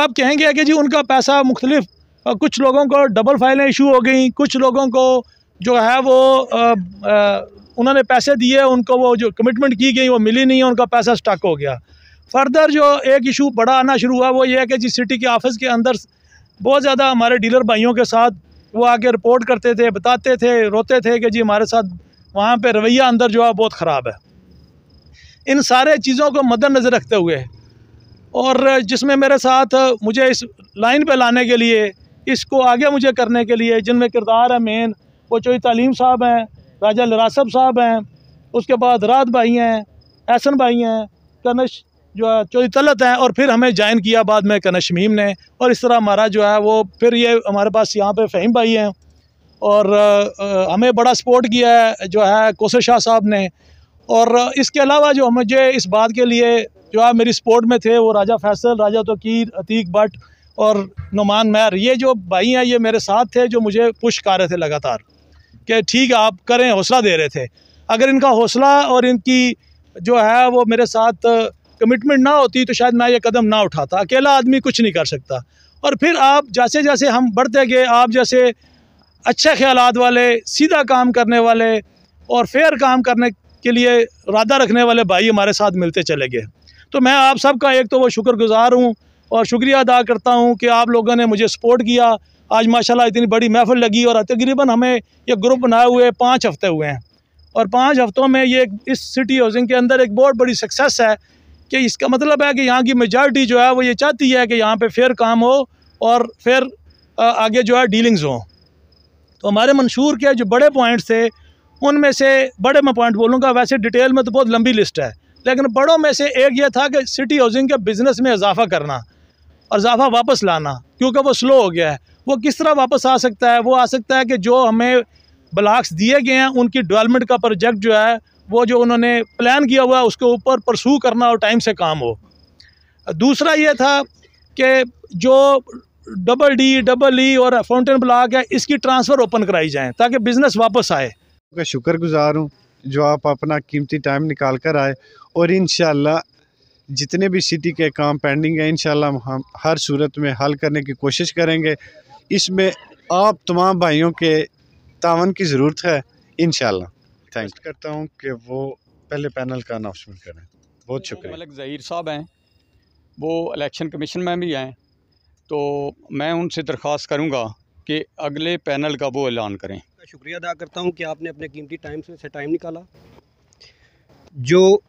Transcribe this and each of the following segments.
आप कहेंगे कि जी उनका पैसा मुख्तलिफ, कुछ लोगों को डबल फाइलें इशू हो गई, कुछ लोगों को जो है वो उन्होंने पैसे दिए, उनको वो जो कमिटमेंट की गई वो मिली नहीं है, उनका पैसा स्टक हो गया। फर्दर जो एक इशू बड़ा आना शुरू हुआ वो ये है कि जी सिटी के ऑफिस के अंदर बहुत ज़्यादा हमारे डीलर भाइयों के साथ वो आके रिपोर्ट करते थे, बताते थे, रोते थे कि जी हमारे साथ वहाँ पे रवैया अंदर जो है बहुत ख़राब है। इन सारे चीज़ों को मद्देनज़र रखते हुए और जिसमें मेरे साथ मुझे इस लाइन पे लाने के लिए, इसको आगे मुझे करने के लिए जिनमें किरदार है मेन, वो चौधरी तालीम साहब हैं, राजा लरासब साहब हैं, उसके बाद रात भाई हैं, एहसन भाई हैं, कनश जो है चौधरी तलत हैं, और फिर हमें ज्वाइन किया बाद में कनश शमीम ने, और इस तरह हमारा जो है वो फिर ये हमारे पास यहाँ पे फ़हीम भाई हैं, और हमें बड़ा सपोर्ट किया है जो है कोसर शाह साहब ने। और इसके अलावा जो मुझे इस बात के लिए जो है मेरी सपोर्ट में थे वो राजा फैसल, राजा तोकीर, अतीक भट्ट और नुमान महर, ये जो भाई हैं ये मेरे साथ थे, जो मुझे पुश कर रहे थे लगातार कि ठीक है आप करें, हौसला दे रहे थे। अगर इनका हौसला और इनकी जो है वो मेरे साथ कमिटमेंट ना होती तो शायद मैं ये कदम ना उठाता। अकेला आदमी कुछ नहीं कर सकता। और फिर आप जैसे जैसे हम बढ़ते गए, आप जैसे अच्छे ख्यालात वाले, सीधा काम करने वाले और फेयर काम करने के लिए इरादा रखने वाले भाई हमारे साथ मिलते चले गए। तो मैं आप सबका एक तो वो शुक्रगुजार हूँ और शुक्रिया अदा करता हूँ कि आप लोगों ने मुझे सपोर्ट किया। आज माशाल्लाह इतनी बड़ी महफिल लगी और तकरीबन हमें ये ग्रुप बनाए हुए 5 हफ्ते हुए हैं, और 5 हफ्तों में ये इस सिटी हाउसिंग के अंदर एक बहुत बड़ी सक्सेस है कि इसका मतलब है कि यहाँ की मेजॉरिटी जो है वो ये चाहती है कि यहाँ पे फेयर काम हो और फिर आगे जो है डीलिंग्स हों। तो हमारे मंशूर के जो बड़े पॉइंट्स थे उनमें से बड़े मैं पॉइंट बोलूँगा, वैसे डिटेल में तो बहुत लंबी लिस्ट है, लेकिन बड़ों में से एक ये था कि सिटी हाउसिंग के बिज़नेस में इजाफा करना और इजाफा वापस लाना, क्योंकि वो स्लो हो गया है। वो किस तरह वापस आ सकता है? वो आ सकता है कि जो हमें ब्लॉक्स दिए गए हैं उनकी डेवलपमेंट का प्रोजेक्ट जो है वो जो उन्होंने प्लान किया हुआ है उसके ऊपर परसू करना और टाइम से काम हो। दूसरा ये था कि जो डबल डी, डबल ई और फाउंटेन ब्लॉक है इसकी ट्रांसफ़र ओपन कराई जाए ताकि बिज़नेस वापस आए। मैं शुक्रगुजार हूँ जो आप अपना कीमती टाइम निकाल कर आए, और इंशाल्लाह जितने भी सिटी के काम पेंडिंग है इंशाल्लाह हम हर सूरत में हल करने की कोशिश करेंगे। इसमें आप तमाम भाइयों के तावन की ज़रूरत है इंशाल्लाह। थैंक करता हूँ कि वो पहले पैनल का अनाउंसमेंट करें। बहुत शुक्रिया। मलिक ज़हीर साहब हैं, वो इलेक्शन कमीशन में भी हैं, तो मैं उनसे दरख्वास्त करूँगा कि अगले पैनल का वो ऐलान करें। शुक्रिया अदा करता हूँ कि आपने अपने कीमती टाइम से टाइम निकाला। जो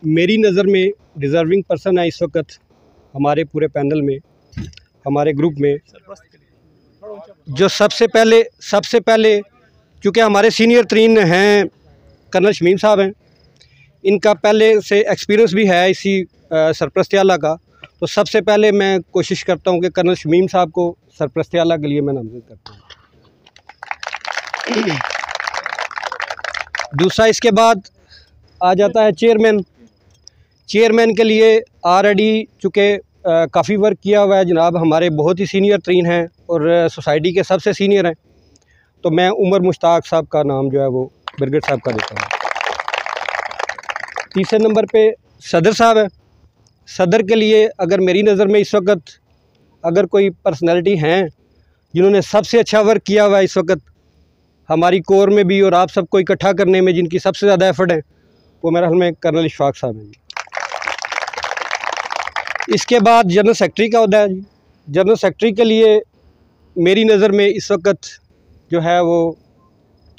मेरी नज़र में डिज़र्विंग पर्सन है इस वक्त हमारे पूरे पैनल में, हमारे ग्रुप में, जो सबसे पहले क्योंकि हमारे सीनियर तरीन हैं कर्नल शमीम साहब हैं, इनका पहले से एक्सपीरियंस भी है इसी सरपरस्ती आला का, तो सबसे पहले मैं कोशिश करता हूँ कि कर्नल शमीम साहब को सरपरस्ती आला के लिए मैं नामज़द करता हूँ। दूसरा इसके बाद आ जाता है चेयरमैन के लिए ऑलरेडी चूँकि काफ़ी वर्क किया हुआ है जनाब, हमारे बहुत ही सीनियर तरीन हैं और सोसाइटी के सबसे सीनियर हैं, तो मैं उमर मुश्ताक साहब का नाम जो है वो ब्रिगेड साहब का देता हूँ। तीसरे नंबर पे सदर साहब है। सदर के लिए अगर मेरी नज़र में इस वक्त अगर कोई पर्सनैलिटी हैं जिन्होंने सबसे अच्छा वर्क किया हुआ है इस वक्त हमारी कोर में भी और आप सबको इकट्ठा करने में जिनकी सबसे ज़्यादा एफर्ट है, वो मेरा ख्याल में कर्नल इशफाक साहब हैं। इसके बाद जनरल सेक्रेटरी का होता है जी। जनरल सेक्रेटरी के लिए मेरी नज़र में इस वक्त जो है वो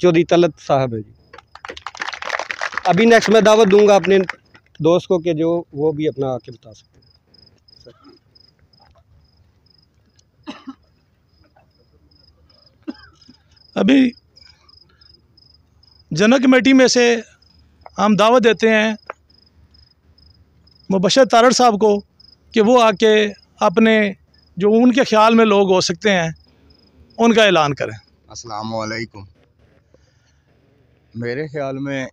चौधरी तलत साहब है जी। अभी नेक्स्ट मैं दावत दूंगा अपने दोस्त को कि जो वो भी अपना आके बता सकते हैं। अभी जनरल कमेटी में से हम दावत देते हैं मुबशर तारड़ साहब को कि वो आके अपने जो उनके ख्याल में लोग हो सकते हैं उनका ऐलान करें। अस्सलाम वालेकुम। मेरे ख्याल में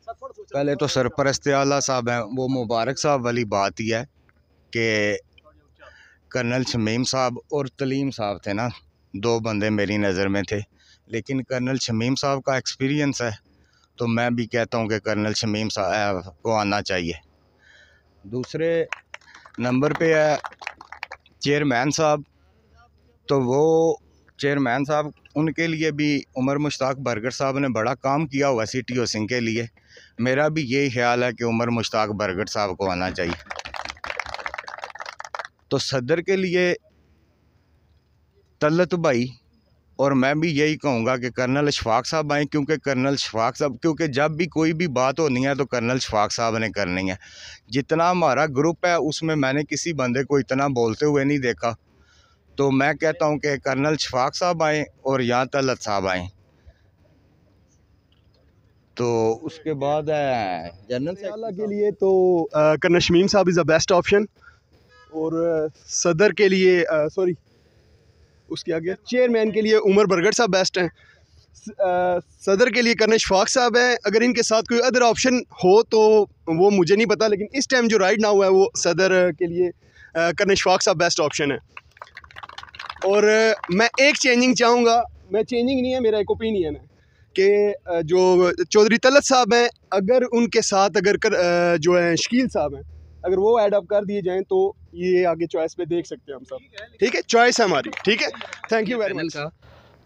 पहले तो सरपरस्त आला साहब हैं, वो मुबारक साहब वाली बात ही है कि कर्नल शमीम साहब और तलीम साहब थे ना, 2 बंदे मेरी नज़र में थे, लेकिन कर्नल शमीम साहब का एक्सपीरियंस है तो मैं भी कहता हूँ कि कर्नल शमीम साहब को आना चाहिए। दूसरे नंबर पे है चेयरमैन साहब, तो वो चेयरमैन साहब उनके लिए भी उमर मुश्ताक बरगट साहब ने बड़ा काम किया हुआ सिटी हाउसिंग के लिए। मेरा भी यही ख्याल है कि उमर मुश्ताक बरगट साहब को आना चाहिए। तो सदर के लिए तलत भाई, और मैं भी यही कहूँगा कि कर्नल अशफाक साहब आएँ, क्योंकि कर्नल अशफाक साहब, क्योंकि जब भी कोई भी बात होनी है तो कर्नल अशफाक साहब ने करनी है। जितना हमारा ग्रुप है उसमें मैंने किसी बंदे को इतना बोलते हुए नहीं देखा। तो मैं कहता हूँ कि कर्नल अशफाक साहब आएँ और यहाँ तलत साहब आएँ। तो उसके बाद है जनरल के लिए तो कर्नल शमीम साहब इज़ द बेस्ट ऑप्शन, और सदर के लिए उसके आगे चेयरमैन के लिए उमर बरगट साहब बेस्ट हैं। सदर के लिए कर्नल अशफाक साहब हैं। अगर इनके साथ कोई अदर ऑप्शन हो तो वो मुझे नहीं पता, लेकिन इस टाइम जो राइट नाउ है वो सदर के लिए कर्नल अशफाक साहब बेस्ट ऑप्शन है। और मैं एक चेंजिंग चाहूँगा, मैं चेंजिंग नहीं है, मेरा एक ओपिनियन है कि जो चौधरी तलत साहब हैं, अगर उनके साथ जो है शकील साहब हैं, अगर वो ऐड अप कर दिए जाएं तो ये आगे चॉइस पे देख सकते हैं हम सब। ठीक है, चॉइस है हमारी। ठीक है, थैंक यू वेरी मच।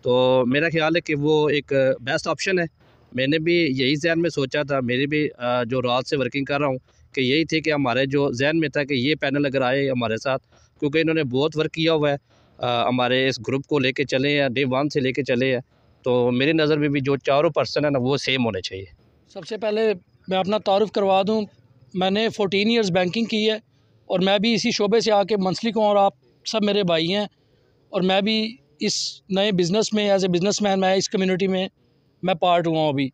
तो मेरा ख्याल है कि वो एक बेस्ट ऑप्शन है। मैंने भी यही जहन में सोचा था, मेरी भी जो रात से वर्किंग कर रहा हूँ कि यही थी कि हमारे जो जहन में था कि ये पैनल अगर आए हमारे साथ, क्योंकि इन्होंने बहुत वर्क किया हुआ है, हमारे इस ग्रुप को लेके चले हैं, डे 1 से लेके चले हैं। तो मेरी नज़र में भी जो चारों पर्सन है ना वो सेम होने चाहिए। सबसे पहले मैं अपना तारुफ करवा दूं, मैंने 14 इयर्स बैंकिंग की है और मैं भी इसी शोबे से आके मंसलिक हूँ और आप सब मेरे भाई हैं, और मैं भी इस नए बिज़नेस में एज ए बिज़नेसमैन मैं इस कम्युनिटी में मैं पार्ट हुआ हूँ। अभी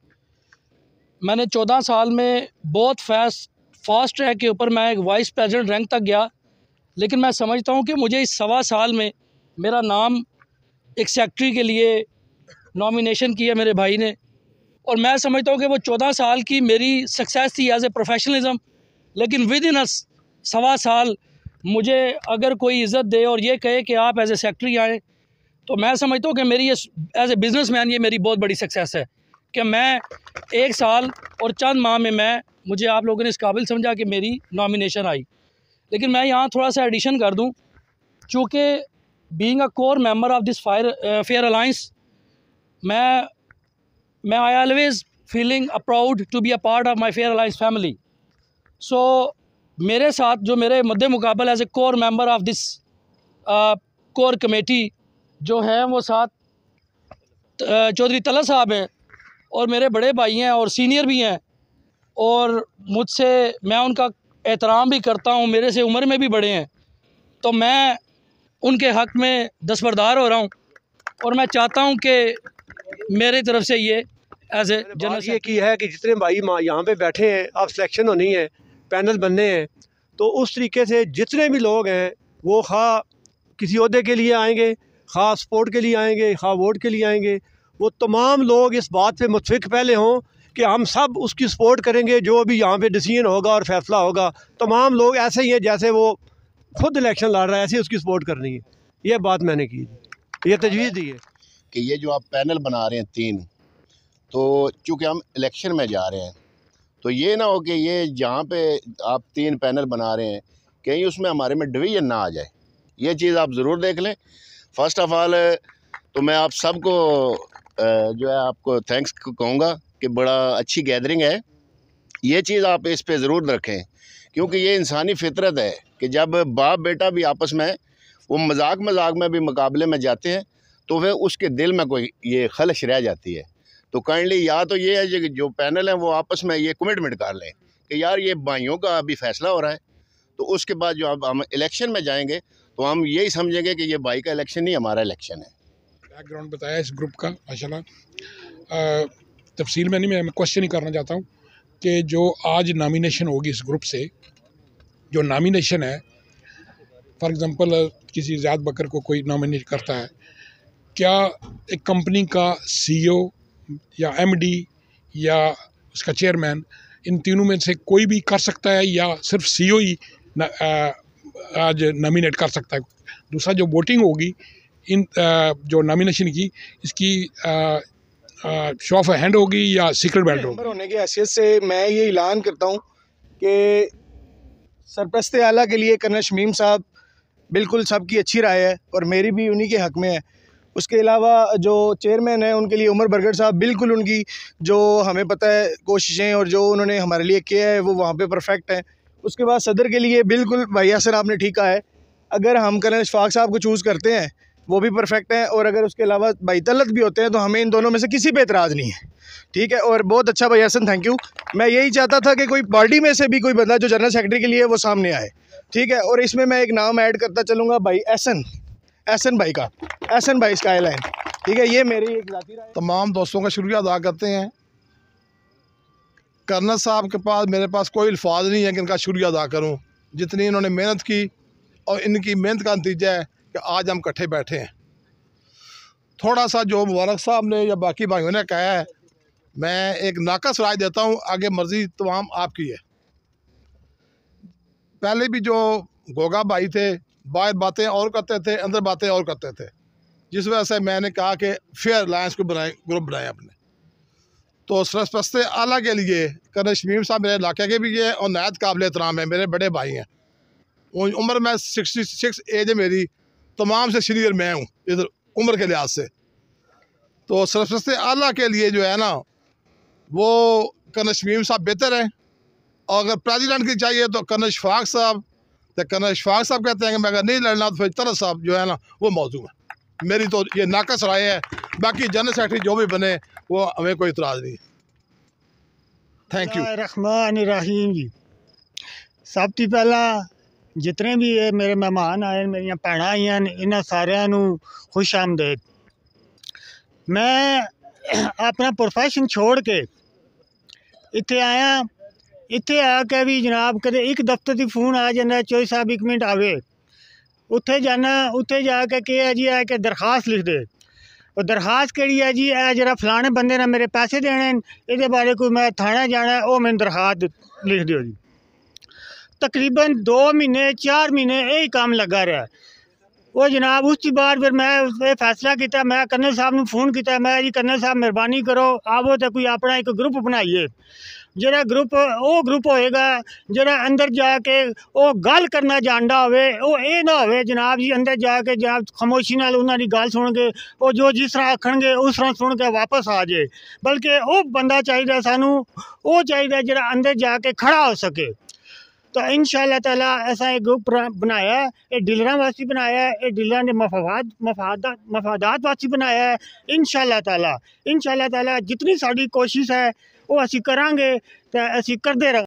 मैंने 14 साल में बहुत फास्ट ट्रैक के ऊपर मैं एक वाइस प्रेसिडेंट रैंक तक गया, लेकिन मैं समझता हूँ कि मुझे इस 1.25 साल में मेरा नाम एक सेक्रेटरी के लिए नॉमिनेशन किया मेरे भाई ने, और मैं समझता हूँ कि वो 14 साल की मेरी सक्सेस थी एज ए प्रोफेशनलिज्म। लेकिन विद इन 1.25 साल मुझे अगर कोई इज़्ज़त दे और ये कहे कि आप एज ए सेक्रेटरी आएँ, तो मैं समझता हूँ कि मेरी ये एज ए बिज़नेसमैन ये मेरी बहुत बड़ी सक्सेस है कि मैं 1 साल और चंद माह में मुझे आप लोगों ने इस काबिल समझा कि मेरी नॉमिनेशन आई। लेकिन मैं यहाँ थोड़ा सा एडिशन कर दूँ, चूँकि being a core member of this fair alliance, मैं I always feeling proud to be a part of my fair alliance family. So मेरे साथ जो मेरे मद्दे मुकाबल as a core member of this core committee जो है वो साथ चौधरी तलत साहब हैं, और मेरे बड़े भाई हैं और सीनियर भी हैं, और मुझसे मैं उनका एहतराम भी करता हूँ, मेरे से उम्र में भी बड़े हैं, तो मैं उनके हक़ में दस्तबरदार हो रहा हूँ। और मैं चाहता हूँ कि मेरी तरफ से ये एज ए जनरल ये की है कि जितने भाई यहाँ पे बैठे हैं, आप सिलेक्शन होनी है, पैनल बनने हैं, तो उस तरीके से जितने भी लोग हैं वो खा किसी ओहदे के लिए आएंगे, खा सपोर्ट के लिए आएंगे, खा वोट के लिए आएंगे, वो तमाम लोग इस बात पे मुतफिक पहले हों कि हम सब उसकी सपोर्ट करेंगे, जो भी यहाँ पे डिसीजन होगा और फैसला होगा। तमाम लोग ऐसे ही हैं जैसे वो खुद इलेक्शन लड़ रहा है, ऐसे उसकी सपोर्ट करनी है। ये बात मैंने की, ये तजवीज़ दी है कि ये जो आप पैनल बना रहे हैं 3, तो चूँकि हम इलेक्शन में जा रहे हैं, तो ये ना हो कि ये जहाँ पे आप 3 पैनल बना रहे हैं कहीं उसमें हमारे में डिवीज़न ना आ जाए। ये चीज़ आप ज़रूर देख लें। फ़र्स्ट ऑफ़ ऑल तो मैं आप सबको जो है आपको थैंक्स कहूँगा कि बड़ा अच्छी गैदरिंग है। ये चीज़ आप इस पे ज़रूर रखें, क्योंकि ये इंसानी फितरत है कि जब बाप बेटा भी आपस में वो मजाक में भी मुकाबले में जाते हैं तो फिर उसके दिल में कोई ये खलश रह जाती है। तो काइंडली या तो ये है कि जो पैनल है वो आपस में ये कमिटमेंट कर लें कि यार ये भाइयों का अभी फ़ैसला हो रहा है, तो उसके बाद जो अब हम इलेक्शन में जाएंगे तो हम यही समझेंगे कि ये भाई का इलेक्शन नहीं हमारा इलेक्शन है। बैकग्राउंड बताया इस ग्रुप का माशाल्लाह। तफसील में नहीं, मैं क्वेश्चन ही करना चाहता हूँ कि जो आज नॉमिनेशन होगी इस ग्रुप से, जो नॉमिनेशन है फॉर एग्ज़ाम्पल किसी ज़ात बकर को कोई नॉमिनेट करता है, क्या एक कंपनी का CEO या MD या उसका चेयरमैन, इन तीनों में से कोई भी कर सकता है या सिर्फ CEO ही आज नॉमिनेट कर सकता है? दूसरा जो वोटिंग होगी इन जो नॉमिनेशन की, इसकी शो ऑफ हैंड होगी या सीक्रेट बैलेट होगी? होने की हैसियत से मैं ये ऐलान करता हूँ कि सरपरस्त आला के लिए कर्नल शमीम साहब बिल्कुल सबकी अच्छी राय है और मेरी भी उन्हीं के हक़ में है। उसके अलावा जो चेयरमैन है उनके लिए उमर बरगड़ साहब, बिल्कुल उनकी जो हमें पता है कोशिशें और जो उन्होंने हमारे लिए किया है वो वहाँ पे परफेक्ट है। उसके बाद सदर के लिए बिल्कुल भाई यासर आपने ठीक कहा है, अगर हम कर्नल इशफाक साहब को चूज़ करते हैं वो भी परफेक्ट है, और अगर उसके अलावा भाई तलत भी होते हैं तो हमें इन दोनों में से किसी पे एतराज़ नहीं है। ठीक है, और बहुत अच्छा भाई हसन, थैंक यू। मैं यही चाहता था कि कोई पार्टी में से भी कोई बंदा जो जनरल सेक्रेटरी के लिए वो सामने आए। ठीक है, और इसमें मैं एक नाम ऐड करता चलूँगा भाई एहसन भाई का, एहसन भाई स्काईलाइन। ठीक है, ये मेरी एक ज़ाती राय है। तमाम दोस्तों का शुक्रिया अदा करते हैं। कर्नल साहब के पास मेरे पास कोई अल्फाज नहीं है कि इनका शुक्रिया अदा करूं, जितनी इन्होंने मेहनत की और इनकी मेहनत का नतीजा है कि आज हम इकट्ठे बैठे हैं। थोड़ा सा जो मुबारक साहब ने या बाकी भाइयों ने कहा है, मैं एक नाकस राय देता हूं, आगे मर्ज़ी तमाम आपकी है। पहले भी जो गोगा भाई थे बाहर बातें और करते थे, अंदर बातें और करते थे, जिस वजह से मैंने कहा कि फेयर अलायंस को ग्रुप बनाए अपने। तो सरपरस्त आला के लिए कर्नल शमीम साहब मेरे इलाके के भी हैं और नहायत काबिल एहतराम है, मेरे बड़े भाई हैं। उम्र में 66 एज है मेरी, तमाम से सीनियर मैं हूँ इधर उम्र के लिहाज से। तो सरपरस्त आला के लिए जो है ना वो कर्नल शमीम साहब बेहतर है, और अगर प्रेसिडेंट की चाहिए तो कर्नल इशफाक साहब। तो कर्नल इशफाक साहब कहते हैं कि मैं अगर नहीं लड़ना तो फिर तरस साहब जो है ना वो मौजूद है। मेरी तो ये नाकस राय है, बाकी जनरल सेक्रेटरी जो भी बने वो हमें कोई इतराज़ नहीं। Thank you. रहमान रहीम जी, सब तो पहला जितने भी मेरे मेहमान आए, मेरिया भैन आई हैं, इन्होंने सारिਆਂ ਨੂੰ खुश आमदेद। मैं अपना प्रोफेशन छोड़ के इत्थे आया, इत्थे आके भी जनाब कदे एक दफ्तर की फोन आ जाता, चौधरी साहब 1 मिनट आवे, उत्थे जाना, उत्थे जाके क्या है जी कि दरखास्त लिख दे। और दरखास्त कही है जी, जरा फलाने बंदे ने मेरे पैसे देने, ये बारे कोई मैं थाने जाना, वो मैंने दरखास्त लिख दियो जी। तकरीबन 2 महीने 4 महीने यही काम लगा रहा। वो जनाब उसकी बाद फिर मैं ये फैसला किया, मैं कर्नल साहब ने फोन किया, मैं जी कर्नल साहब मेहरबानी करो आवो तो कोई अपना एक ग्रुप बनाइए, जरा ग्रुप वो ग्रुप होएगा जरा अंदर जाके वो गल करना जानता होवे, वो ये ना होवे जनाब जी अंदर जाके जनाब खामोशी नाल उन्हां दी गल सुन के वो जो जिस तरह आखणगे उस तरह सुन के वापस आ जाए, बल्कि वो बंदा चाहिए सानू, वो चाहिए जरा अंदर जाके खड़ा हो सके। तो इंशाअल्लाह ताला ऐसा एक ग्रुप बनाया है, ये डीलरां वास्ते बनाया है, ये डीलरां दे मफादात वास्ते बनाया है। इंशाअल्लाह ताला जितनी साड़ी कोशिश है वो असी करांगे तो असी करते रह।